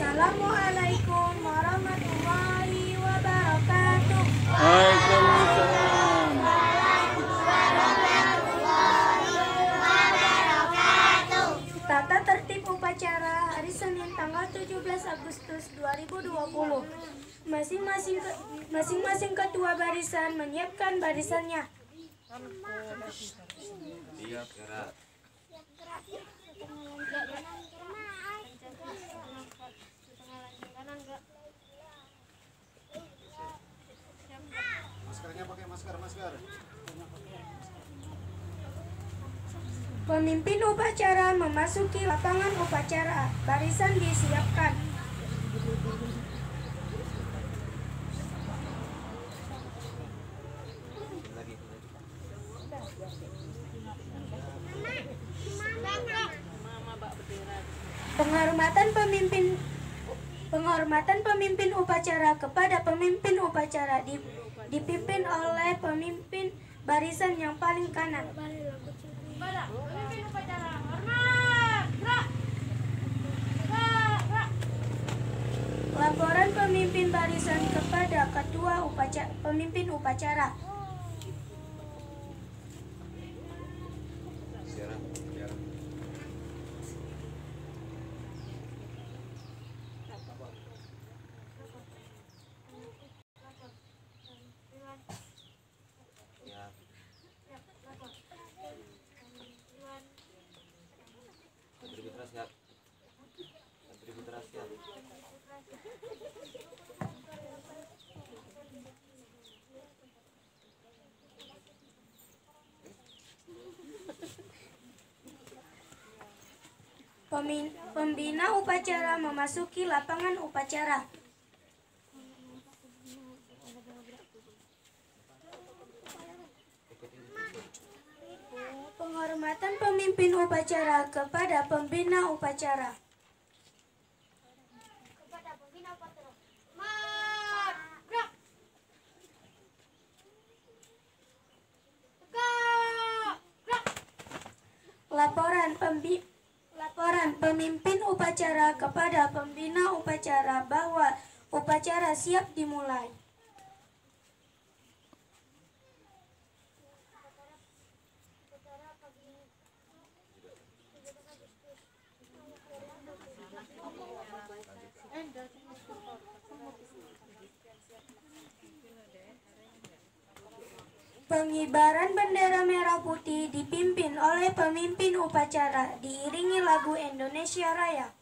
Assalamualaikum warahmatullahi wabarakatuh. Waalaikumsalam. Tata tertib upacara hari Senin tanggal 17 Agustus 2020. Masing-masing ketua barisan menyiapkan barisannya. Siap, gerak. Maskernya pakai masker. Pemimpin upacara memasuki lapangan upacara. Barisan disiapkan. Penghormatan pemimpin upacara kepada pemimpin upacara dipimpin oleh pemimpin barisan yang paling kanan. Pemimpin upacara, hormat, gerak. Laporan pemimpin barisan kepada ketua pemimpin upacara. Pembina upacara memasuki lapangan upacara. Penghormatan pemimpin upacara kepada pembina upacara. Laporan pemimpin upacara kepada pembina upacara bahwa upacara siap dimulai. Pengibaran bendera merah putih dipimpin oleh pemimpin upacara, diiringi lagu Indonesia Raya.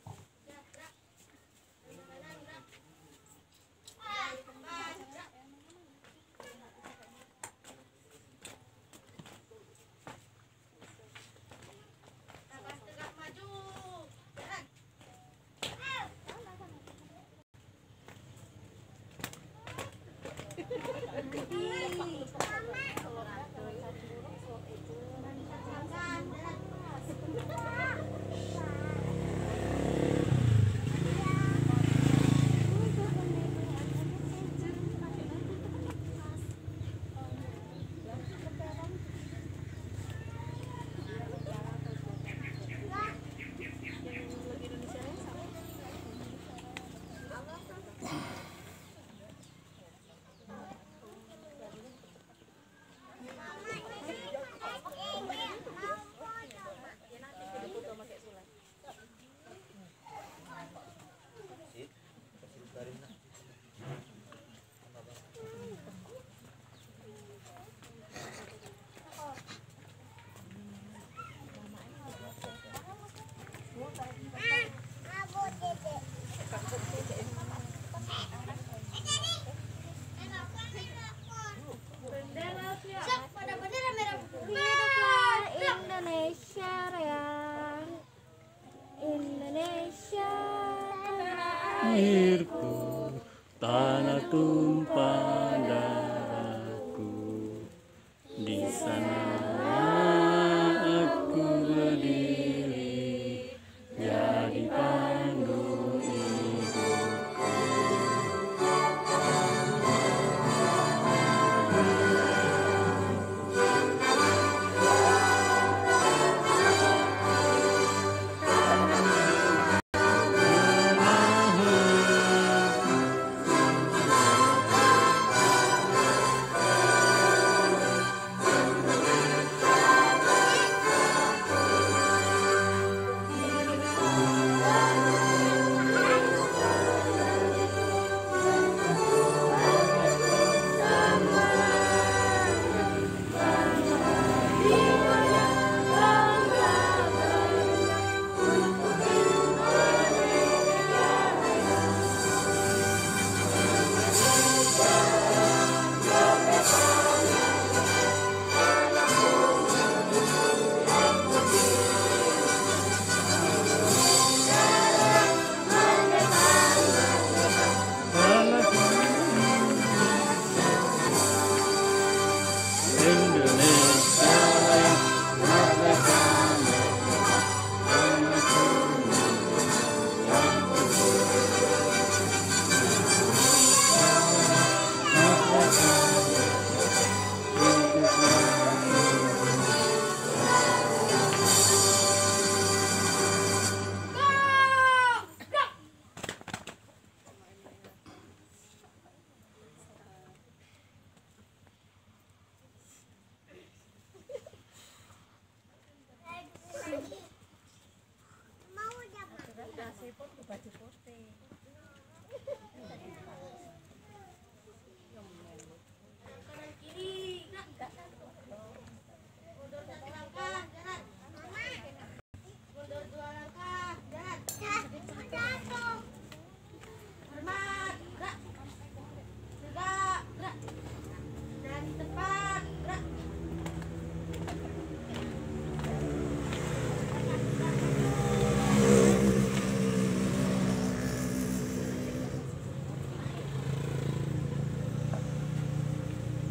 Airku, tanah tumpah darahku, di sana aku berdiri, jadi pandu hidupku. Menahu Indonesia Raya, merdeka,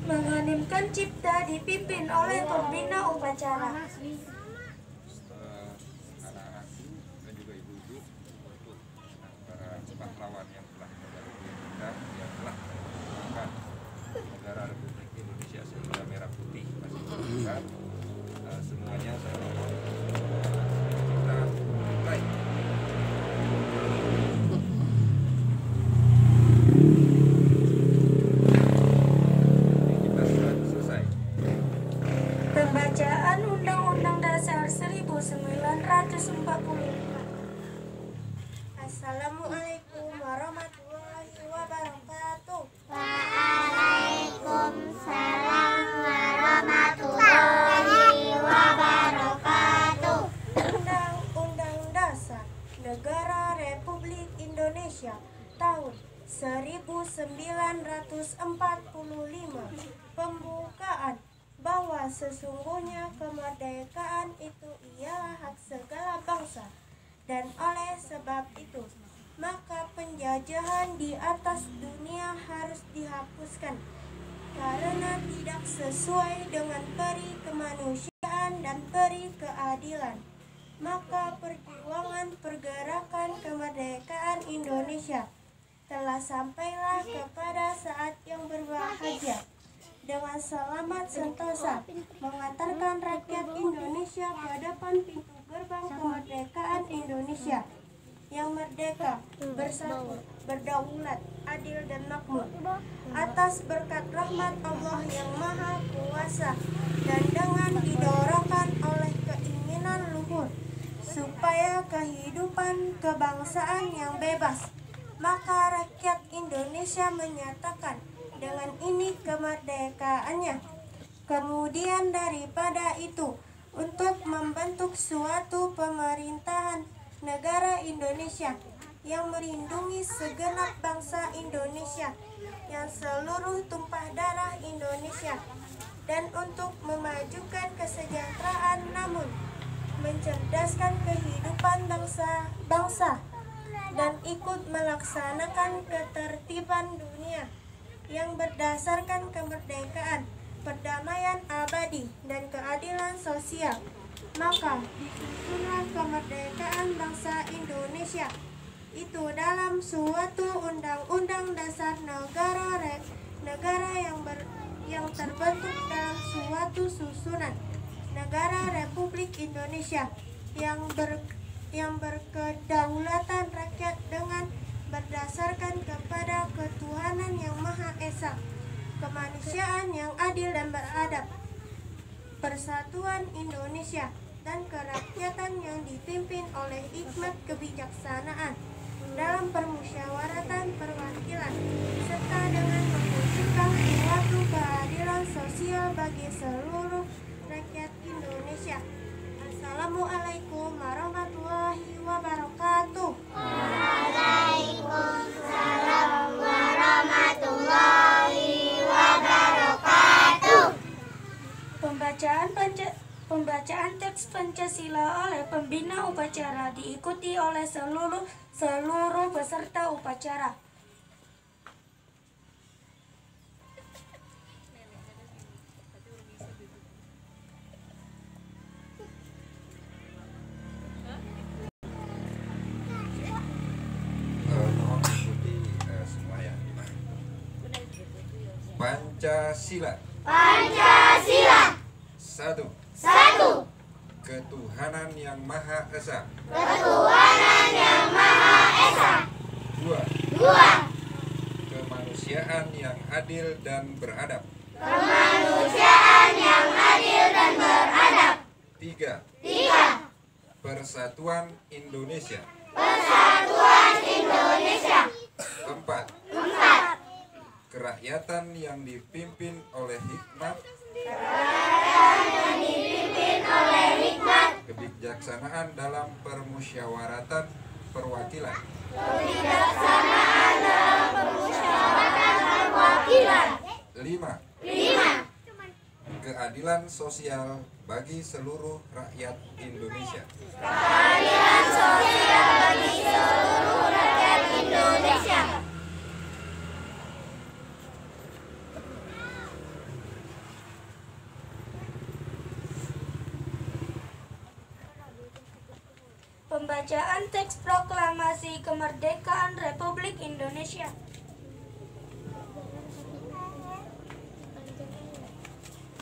Menganimkan cipta dipimpin oleh pembina upacara. Anak-anakku dan juga ibu-ibu untuk para pahlawan yang telah meninggal dunia yang telah memperjuangkan negara Republik Indonesia sehingga merah putih masih berkibar. Semuanya saya mohon kita mulai. Pembacaan Undang-Undang Dasar 1945. Assalamualaikum warahmatullahi wabarakatuh. Waalaikumsalam warahmatullahi wabarakatuh. Undang-Undang Dasar Negara Republik Indonesia tahun 1945. Pembukaan bahwa sesungguhnya kemerdekaan itu ialah hak segala bangsa, dan oleh sebab itu maka penjajahan di atas dunia harus dihapuskan karena tidak sesuai dengan peri kemanusiaan dan peri keadilan. Maka perjuangan pergerakan kemerdekaan Indonesia telah sampailah kepada saat yang berbahagia, dengan selamat sentosa mengantarkan rakyat Indonesia ke depan pintu gerbang kemerdekaan Indonesia yang merdeka, bersatu, berdaulat, adil dan makmur atas berkat rahmat Allah yang Maha Kuasa dan dengan didorongkan oleh keinginan luhur supaya kehidupan kebangsaan yang bebas. Maka rakyat Indonesia menyatakan dengan ini kemerdekaannya. Kemudian daripada itu, untuk membentuk suatu pemerintahan negara Indonesia yang melindungi segenap bangsa Indonesia, yang seluruh tumpah darah Indonesia, dan untuk memajukan kesejahteraan namun mencerdaskan kehidupan bangsa dan ikut melaksanakan ketertiban dunia yang berdasarkan kemerdekaan, perdamaian abadi, dan keadilan sosial. Maka disusunlah kemerdekaan bangsa Indonesia itu dalam suatu undang-undang dasar negara yang terbentuk dalam suatu susunan negara Republik Indonesia yang berkedaulatan rakyat dengan berdasarkan kepada ketuhanan yang Maha Esa, kemanusiaan yang adil dan beradab, persatuan Indonesia, dan kerakyatan yang dipimpin oleh hikmat kebijaksanaan dalam permusyawaratan perwakilan, serta dengan mewujudkan suatu keadilan sosial bagi seluruh rakyat Indonesia. Assalamualaikum warahmatullahi wabarakatuh. Waalaikumsalam warahmatullahi wabarakatuh. Pembacaan teks Pancasila oleh pembina upacara diikuti oleh seluruh peserta upacara. Pancasila. Pancasila. Satu. Satu. Ketuhanan yang Maha Esa. Ketuhanan yang Maha Esa. Dua. Dua. Kemanusiaan yang adil dan beradab. Kemanusiaan yang adil dan beradab. Tiga. Tiga. Persatuan Indonesia. Persatuan Indonesia. Empat. Empat. Kerakyatan yang dipimpin oleh hikmat, Dipimpin oleh hikmat, kebijaksanaan dalam permusyawaratan perwakilan. kebijaksanaan dalam permusyawaratan perwakilan. Lima. Lima. Keadilan sosial bagi seluruh rakyat Indonesia. Keadilan sosial bagi seluruh rakyat Indonesia. Pembacaan teks proklamasi kemerdekaan Republik Indonesia.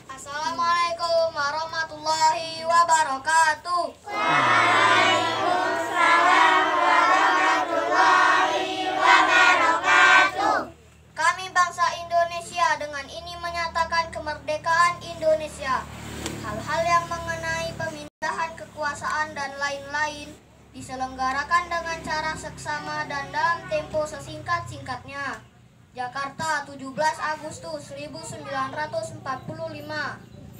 Assalamualaikum warahmatullahi wabarakatuh. Waalaikumsalam warahmatullahi wabarakatuh. Kami bangsa Indonesia dengan ini menyatakan kemerdekaan Indonesia. Hal-hal yang mengenai pemindahan kekuasaan dan lain-lain diselenggarakan dengan cara seksama dan dalam tempo sesingkat-singkatnya. Jakarta, 17 Agustus 1945.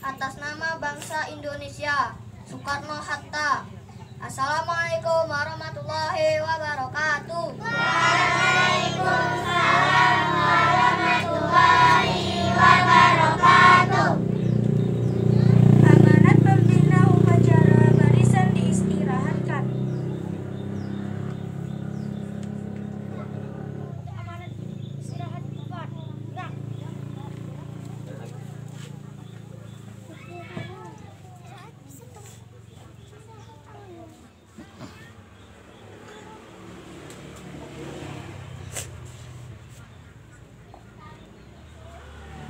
Atas nama bangsa Indonesia, Soekarno-Hatta. Assalamualaikum warahmatullahi wabarakatuh. Waalaikumsalam warahmatullahi wabarakatuh. Amanat pembina upacara barisan diistirahatkan.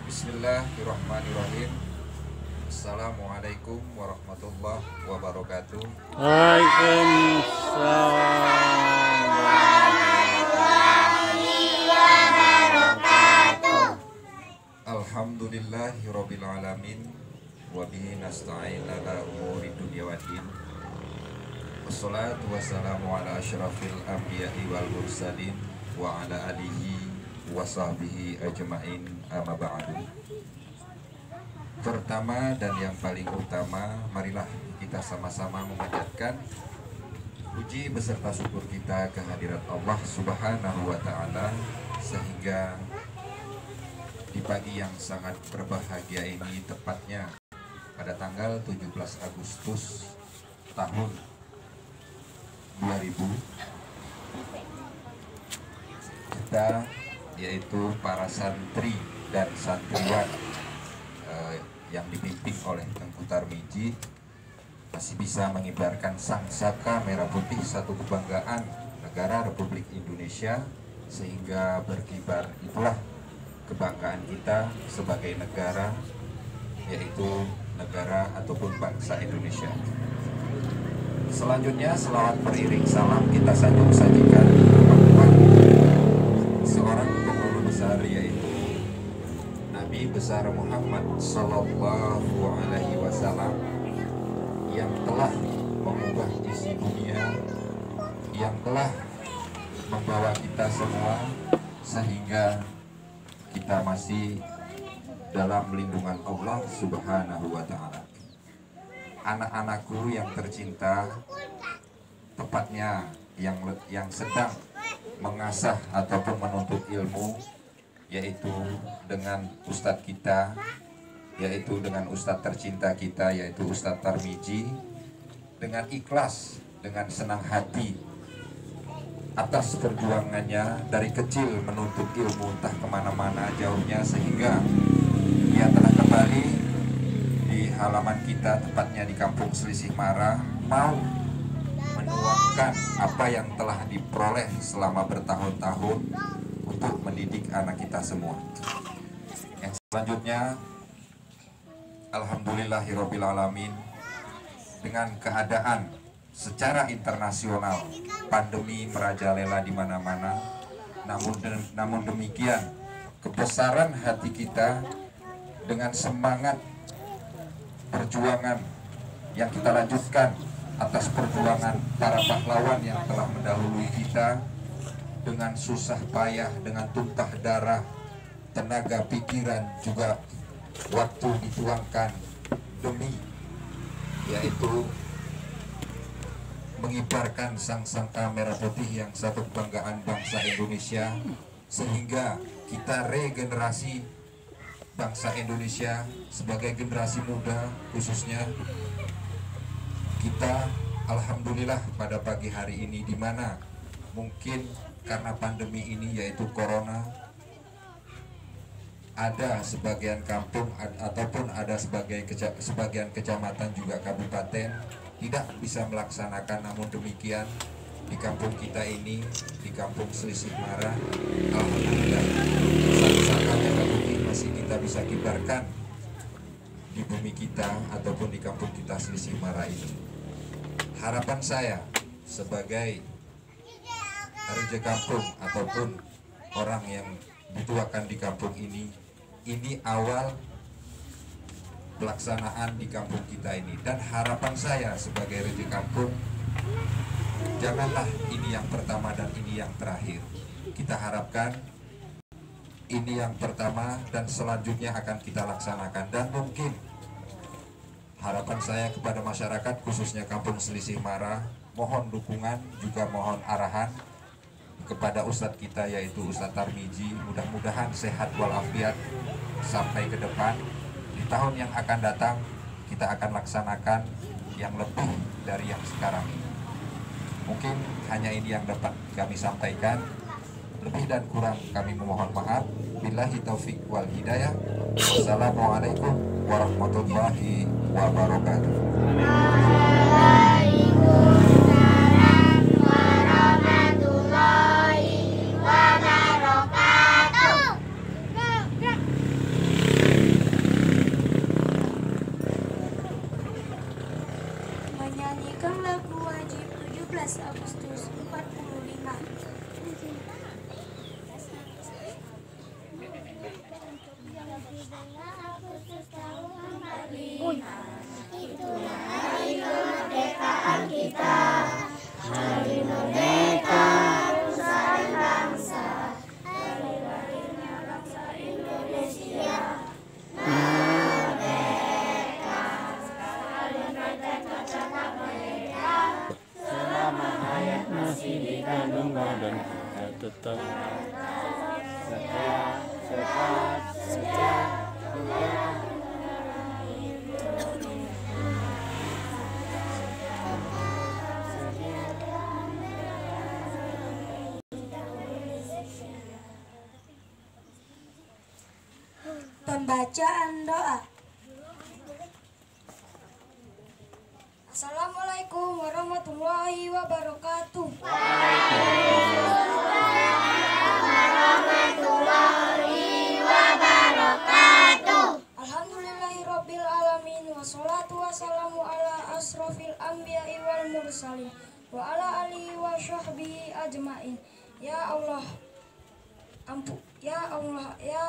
Bismillahirrahmanirrahim. Assalamualaikum warahmatullahi wabarakatuh. Alhamdulillahirabbil alamin wa bihi nasta'in ala umuri dunya waddin. Wassalatu wassalamu ala asyrafil anbiya'i wal mursalin wa ala alihi wa sahbihi ajma'in amma ba'du. Pertama dan yang paling utama, marilah kita sama-sama memanjatkan puji beserta syukur kita kehadirat Allah Subhanahu wa taala, sehingga di pagi yang sangat berbahagia ini, tepatnya pada tanggal 17 Agustus tahun 2000, kita, yaitu para santri dan santriwan yang dipimpin oleh Tengku Tarmizi, masih bisa mengibarkan sangsaka merah putih, satu kebanggaan negara Republik Indonesia, sehingga berkibar itulah kebanggaan kita sebagai negara, yaitu negara ataupun bangsa Indonesia. Selanjutnya, selawat beriring salam kita sajikan kepada seorang penghulu besar, yaitu Nabi besar Muhammad Sallallahu Alaihi Wasallam, yang telah mengubah isi dunia, yang telah membawa kita semua sehingga kita masih dalam lindungan Allah Subhanahu wa taala. Anak-anakku yang tercinta, tepatnya yang sedang mengasah ataupun menuntut ilmu, yaitu dengan ustadz kita, yaitu dengan ustadz tercinta kita, yaitu Ustadz Tarmizi, dengan ikhlas, dengan senang hati atas perjuangannya dari kecil menuntut ilmu entah kemana-mana jauhnya, sehingga dia telah kembali di halaman kita, tepatnya di Kampung Selisih Mara, mau menuangkan apa yang telah diperoleh selama bertahun-tahun untuk mendidik anak kita semua. Selanjutnya, alhamdulillahirobbilalamin, dengan keadaan secara internasional pandemi merajalela di mana-mana, namun demikian kebesaran hati kita dengan semangat perjuangan yang kita lanjutkan atas perjuangan para pahlawan yang telah mendahului kita, dengan susah payah, dengan tumpah darah, tenaga pikiran, juga waktu dituangkan demi yaitu mengibarkan sang-saka merah putih yang satu kebanggaan bangsa Indonesia, sehingga kita regenerasi bangsa Indonesia sebagai generasi muda. Khususnya kita alhamdulillah pada pagi hari ini, di mana mungkin karena pandemi ini yaitu corona, ada sebagian kampung ataupun ada sebagian kecamatan juga kabupaten tidak bisa melaksanakan. Namun demikian di kampung kita ini, di kampung Selisih Mara, alhamdulillah sang-saka merah putih masih kita bisa kibarkan di bumi kita ataupun di kampung kita Selisih Mara ini. Harapan saya sebagai raja kampung ataupun orang yang dituakan di kampung ini awal pelaksanaan di kampung kita ini, dan harapan saya sebagai raja kampung, janganlah ini yang pertama dan ini yang terakhir. Kita harapkan ini yang pertama dan selanjutnya akan kita laksanakan. Dan mungkin harapan saya kepada masyarakat khususnya kampung Selisih Mara, mohon dukungan juga mohon arahan kepada Ustadz kita yaitu Ustadz Tarmiji. Mudah-mudahan sehat walafiat sampai ke depan. Di tahun yang akan datang kita akan laksanakan yang lebih dari yang sekarang ini. Mungkin hanya ini yang dapat kami sampaikan. Lebih dan kurang kami memohon maaf. Billahi taufik wal hidayah. Wassalamualaikum warahmatullahi wabarakatuh. Menyanyikan lagu wajib 17 Agustus 45. Itulah hari kemerdekaan kita, hari merdeka nusa dan bangsa, hari lahirnya bangsa Indonesia. Merdeka, sekali merdeka tetap merdeka. Selama hayat masih dikandung badan, kita tetap sehat, sejahtera. Pembacaan doa. Assalamualaikum warahmatullahi wabarakatuh. Alhamdulillahirabbil alamin, wassalatu wassalamu ala asrofil anbiya'i wal mursalin wa ala alihi wa sahbihi ajmain. Ya Allah, Ya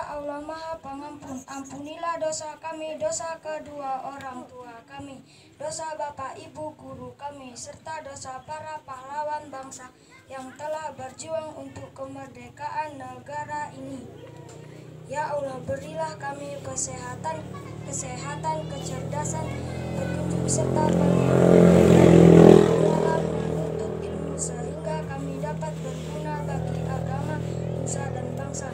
Allah Maha Pengampun, ampunilah dosa kami, dosa kedua orang tua kami, dosa bapak ibu guru kami, serta dosa para pahlawan bangsa yang telah berjuang untuk kemerdekaan negara ini. Ya Allah, berilah kami kesehatan, kecerdasan, petunjuk serta dalam menuntut ilmu sehingga kami dapat berguna bagi agama, nusa dan bangsa.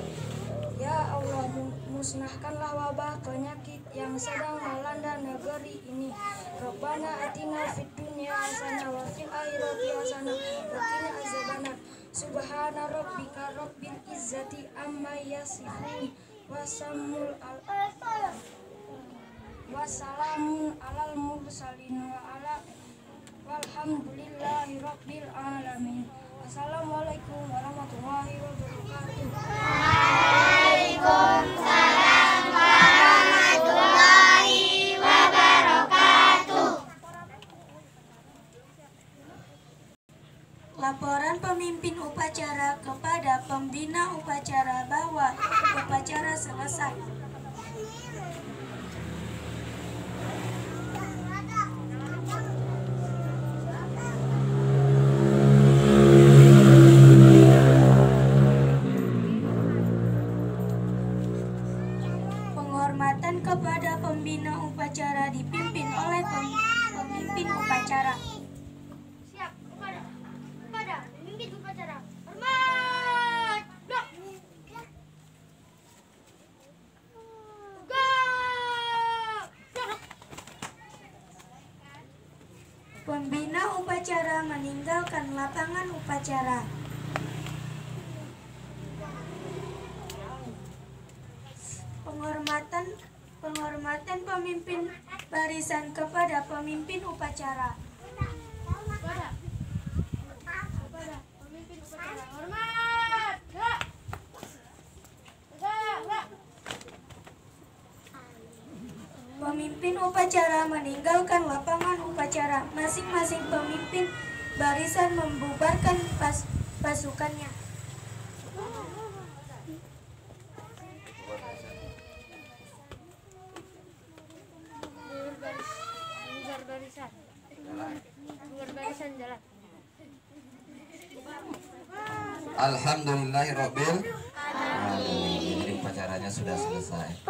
Ya Allah, musnahkanlah wabah penyakit yang sedang melanda negeri ini. Rabbana atina fid dunya hasanah wa fil akhirati hasanah wa qina azabannar. Subhana rabbika rabbil izzati amma yasifun wassalamun alal mursalin walhamdulillahi rabbil alamin. Assalamualaikum warahmatullahi wabarakatuh. Waalaikumsalam. Laporan pemimpin upacara kepada pembina upacara bahwa upacara selesai. Penghormatan kepada pembina upacara dipimpin oleh pemimpin upacara. Siap, kepada pemimpin upacara. Hormat. Blok. Go. Blok. Pembina upacara meninggalkan lapangan upacara. Penghormatan pemimpin barisan kepada pemimpin upacara. Kepada pemimpin upacara. Hormat. Gerak. Gerak. Pemimpin upacara meninggalkan lapangan upacara. Masing-masing pemimpin barisan membubarkan pasukannya. Barisan jalan. Alhamdulillahirobbil alamin. Jadi upacaranya sudah selesai.